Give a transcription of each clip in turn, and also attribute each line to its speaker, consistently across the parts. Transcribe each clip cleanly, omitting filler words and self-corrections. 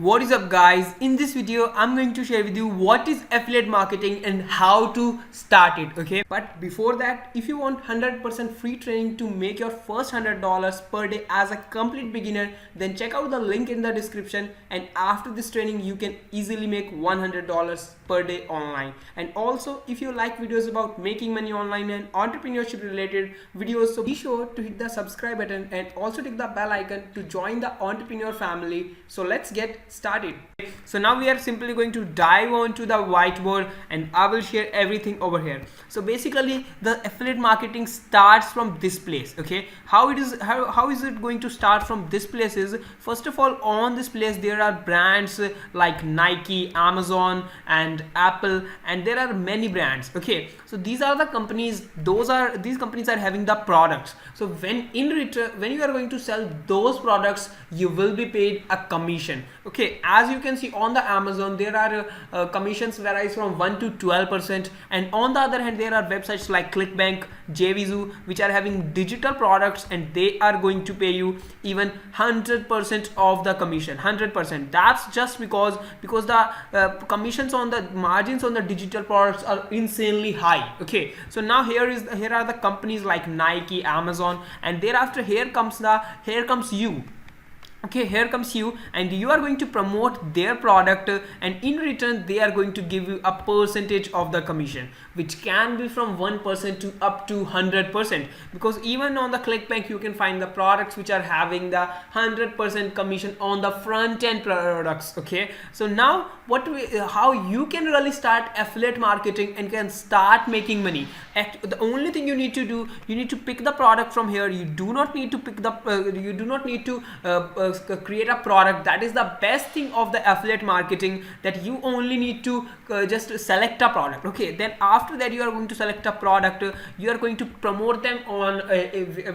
Speaker 1: What is up guys, in this video I'm going to share with you what is affiliate marketing and how to start it. Okay, but before that, if you want 100% free training to make your first $100 per day as a complete beginner, then check out the link in the description, and after this training you can easily make $100 per day online. And also, if you like videos about making money online and entrepreneurship related videos, so be sure to hit the subscribe button and also click the bell icon to join the entrepreneur family. So let's get started. So now we are simply going to dive onto the whiteboard and I will share everything over here. So basically the affiliate marketing starts from this place. Okay, how is it going to start from this place is, first of all, on this place there are brands like Nike, Amazon and Apple, and there are many brands. Okay, so these are the companies, these companies are having the products. So when in return, when you are going to sell those products, you will be paid a commission. Okay, as you can see on the Amazon, there are commissions varies from 1 to 12%, and on the other hand there are websites like ClickBank, JVZoo, which are having digital products and they are going to pay you even 100% of the commission. 100%. That's just because the commissions on the margins on the digital products are insanely high. Okay, so now here are the companies like Nike, Amazon, and thereafter here comes you. Okay, here comes you, and you are going to promote their product, and in return they are going to give you a percentage of the commission, which can be from 1% to up to 100%, because even on the ClickBank you can find the products which are having the 100% commission on the front end products. Okay, so now how you can really start affiliate marketing and can start making money. The only thing you need to do, you need to pick the product from here. You do not need to create a product. That is the best thing of the affiliate marketing, that you only need to just select a product. Okay, then after that you are going to select a product, you are going to promote them on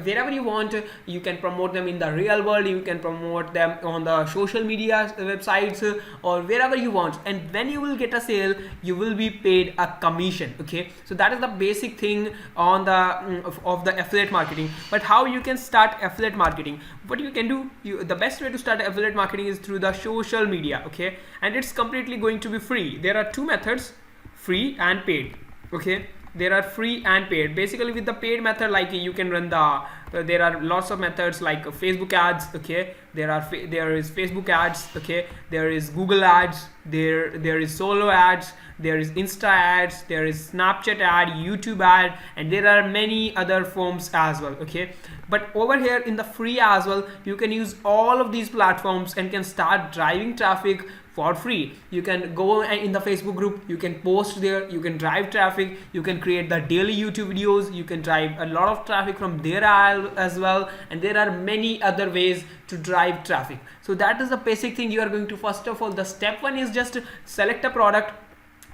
Speaker 1: wherever you want. You can promote them in the real world, you can promote them on the social media websites, or wherever you want, and when you will get a sale you will be paid a commission. Okay, so that is the basic thing on the of the affiliate marketing. But how you can start affiliate marketing, what you can do, the best way to start affiliate marketing is through the social media. Okay, and it's completely going to be free. There are two methods, free and paid. Okay, there are free and paid. Basically with the paid method, like you can run there are lots of methods like Facebook ads. Okay, there is Facebook ads. Okay, there is Google ads, there is solo ads, there is Insta ads, there is Snapchat ad, YouTube ad, and there are many other forms as well. Okay, but over here in the free as well, you can use all of these platforms and can start driving traffic for free. You can go in the Facebook group, you can post there, you can drive traffic, you can create the daily YouTube videos, you can drive a lot of traffic from there as well, and there are many other ways to drive traffic. So that is the basic thing. You are going to, first of all, the step one is just select a product,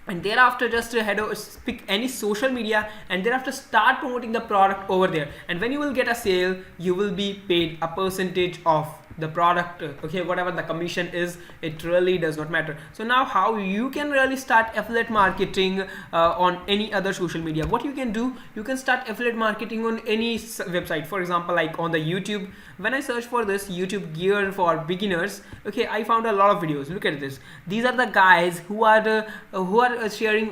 Speaker 1: and thereafter just pick any social media, and thereafter start promoting the product over there, and when you will get a sale you will be paid a percentage of the product. Okay, whatever the commission is, it really does not matter. So now how you can really start affiliate marketing on any other social media. What you can do, you can start affiliate marketing on any website. For example, like on the YouTube, when I search for this YouTube gear for beginners, okay, I found a lot of videos. Look at this. These are the guys who are sharing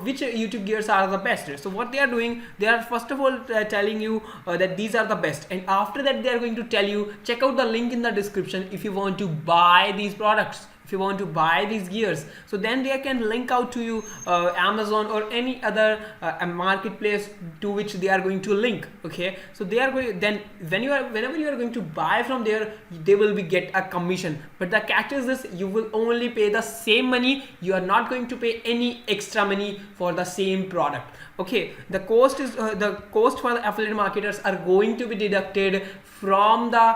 Speaker 1: which YouTube gears are the best. So what they are doing, they are first of all telling you that these are the best, and after that they are going to tell you, check out the link in the description if you want to buy these products, if you want to buy these gears. So then they can link out to you Amazon or any other marketplace to which they are going to link. Okay, so they are going, then whenever you are going to buy from there, they will get a commission. But the catch is this, you will only pay the same money, you are not going to pay any extra money for the same product. Okay, the cost for the affiliate marketers are going to be deducted from the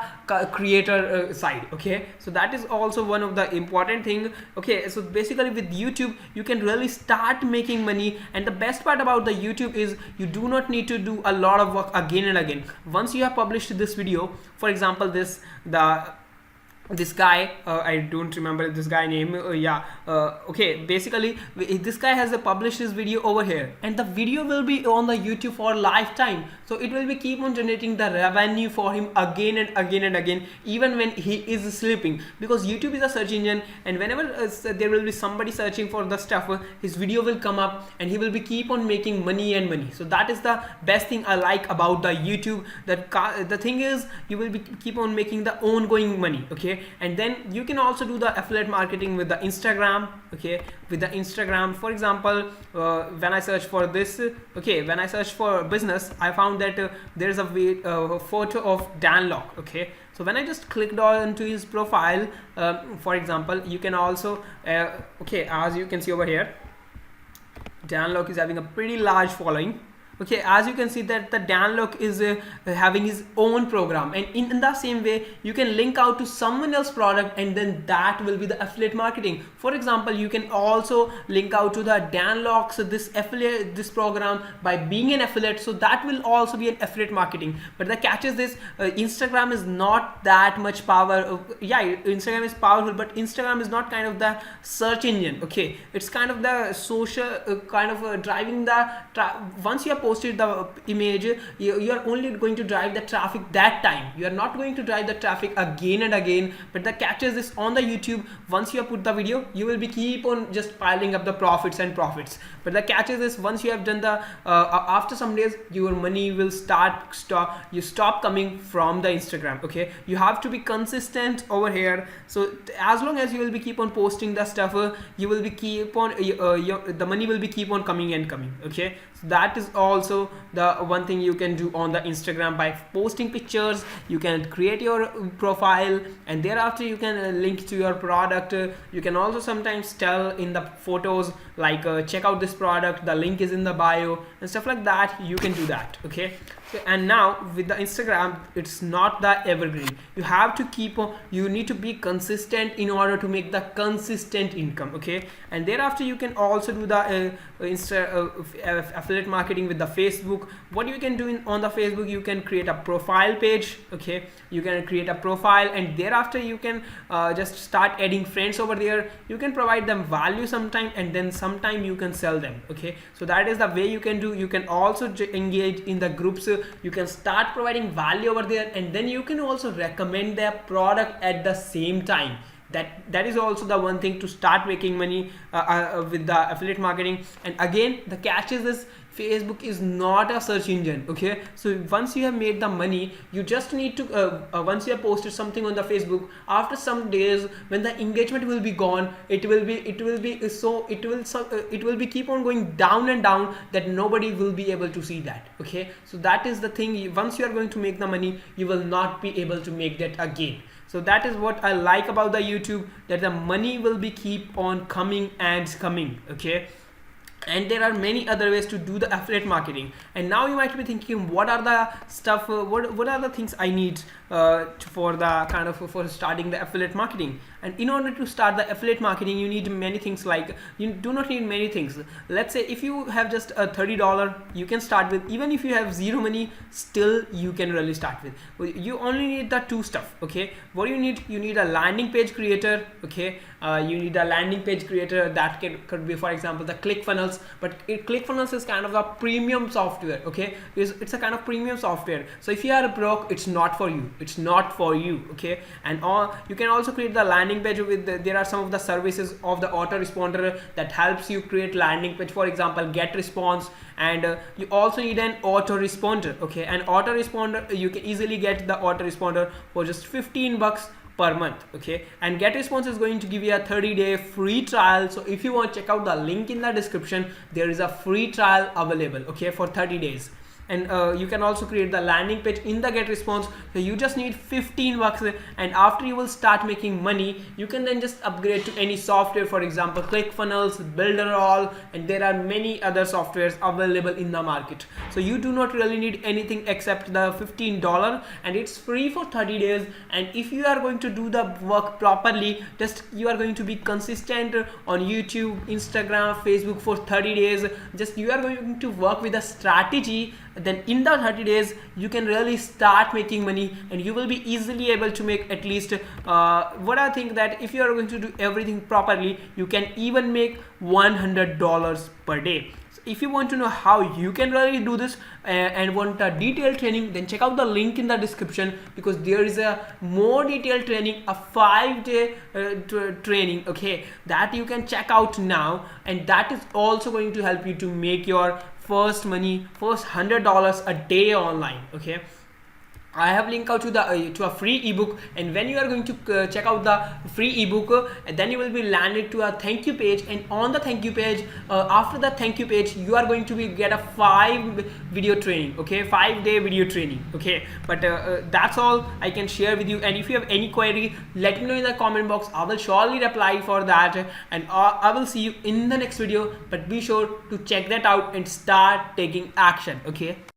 Speaker 1: creator side. Okay, so that is also one of the important thing. Okay, so basically with YouTube you can really start making money, and the best part about the YouTube is you do not need to do a lot of work again and again. Once you have published this video, for example, this guy, I don't remember this guy name, yeah, okay, basically this guy has published his video over here, and the video will be on the YouTube for lifetime, so it will be keep on generating the revenue for him again and again and again, even when he is sleeping, because YouTube is a search engine, and whenever there will be somebody searching for the stuff, his video will come up and he will be keep on making money and money. So that is the best thing I like about the YouTube, that the thing is you will be keep on making the ongoing money, okay. And then you can also do the affiliate marketing with the Instagram, okay. With the Instagram, for example, when I search for this, okay, when I search for business, I found that there is a photo of Dan Locke, okay. So when I just clicked on to his profile, for example, you can also okay, as you can see over here, Dan Locke is having a pretty large following. Okay, as you can see that the Dan Locke is having his own program, and in the same way you can link out to someone else's product, and then that will be the affiliate marketing. For example, you can also link out to the Dan Locke's this program by being an affiliate, so that will also be an affiliate marketing. But the catch is this, Instagram is not that much power. Yeah, Instagram is powerful, but Instagram is not kind of the search engine, okay. It's kind of the social kind of driving the once you are posted the image, you are only going to drive the traffic that time. You are not going to drive the traffic again and again. But the catch is this, on the YouTube, once you have put the video, you will be keep on just piling up the profits and profits. But the catch is this, once you have done the after some days, your money will stop coming from the Instagram, okay. You have to be consistent over here. So as long as you will be keep on posting the stuff, you will be keep on the money will be keep on coming and coming, okay. So that is also the one thing you can do on the Instagram. By posting pictures, you can create your profile, and thereafter you can link to your product. You can also sometimes tell in the photos like check out this product, the link is in the bio, and stuff like that. You can do that, okay. So, and now with the Instagram, it's not the evergreen. You have to keep on, you need to be consistent in order to make the consistent income, okay. And thereafter you can also do the affiliate marketing with the Facebook. What you can do on the Facebook, you can create a profile page, okay. You can create a profile, and thereafter you can just start adding friends over there. You can provide them value sometime, and then sometime you can sell them, okay. So that is the way you can do. You can also engage in the groups. You can start providing value over there, and then you can also recommend their product at the same time. That is also the one thing to start making money with the affiliate marketing. And again, the catch is this, Facebook is not a search engine, okay. So once you have made the money, you just need to once you have posted something on the Facebook, after some days when the engagement will be gone, it will be keep on going down and down, that nobody will be able to see that, okay. So that is the thing, once you are going to make the money, you will not be able to make that again. So that is what I like about the YouTube, that the money will be keep on coming and coming, okay. And there are many other ways to do the affiliate marketing. And now you might be thinking, what are the stuff, what are the things I need for the kind of for starting the affiliate marketing? And in order to start the affiliate marketing, you need many things. Like, you do not need many things. Let's say if you have just a $30, you can start with. Even if you have zero money, still you can really start with. You only need the two stuff, okay. What you need a landing page creator, okay. You need a landing page creator that could be, for example, the ClickFunnels. But ClickFunnels is kind of a premium software, okay. It's a kind of premium software. So if you are broke, it's not for you. It's not for you, okay. And you can also create the landing page with there are some of the services of the autoresponder that helps you create landing page. For example, Getresponse, and you also need an autoresponder, okay. And autoresponder, you can easily get the autoresponder for just $15 per month, okay. And Getresponse is going to give you a 30-day free trial. So if you want to check out the link in the description, there is a free trial available, okay, for 30 days. And you can also create the landing page in the Getresponse. So you just need $15, and after you will start making money, you can then just upgrade to any software. For example, ClickFunnels, Builderall, and there are many other softwares available in the market. So you do not really need anything except the $15, and it's free for 30 days. And if you are going to do the work properly, just you are going to be consistent on YouTube, Instagram, Facebook for 30 days. Just you are going to work with a strategy then in the 30 days you can really start making money, and you will be easily able to make at least what I think that if you are going to do everything properly, you can even make $100 per day. If you want to know how you can really do this and want a detailed training, then check out the link in the description, because there is a more detailed training, a 5-day training, okay, that you can check out now, and that is also going to help you to make your first $100 a day online. Okay, I have linked out to the to a free ebook, and when you are going to check out the free ebook, then you will be landed to a thank you page, and on the thank you page, after the thank you page, you are going to get a 5-video training, okay, 5-day video training. Okay, but that's all I can share with you, and if you have any query, let me know in the comment box. I will surely reply for that, and I will see you in the next video. But be sure to check that out and start taking action. Okay.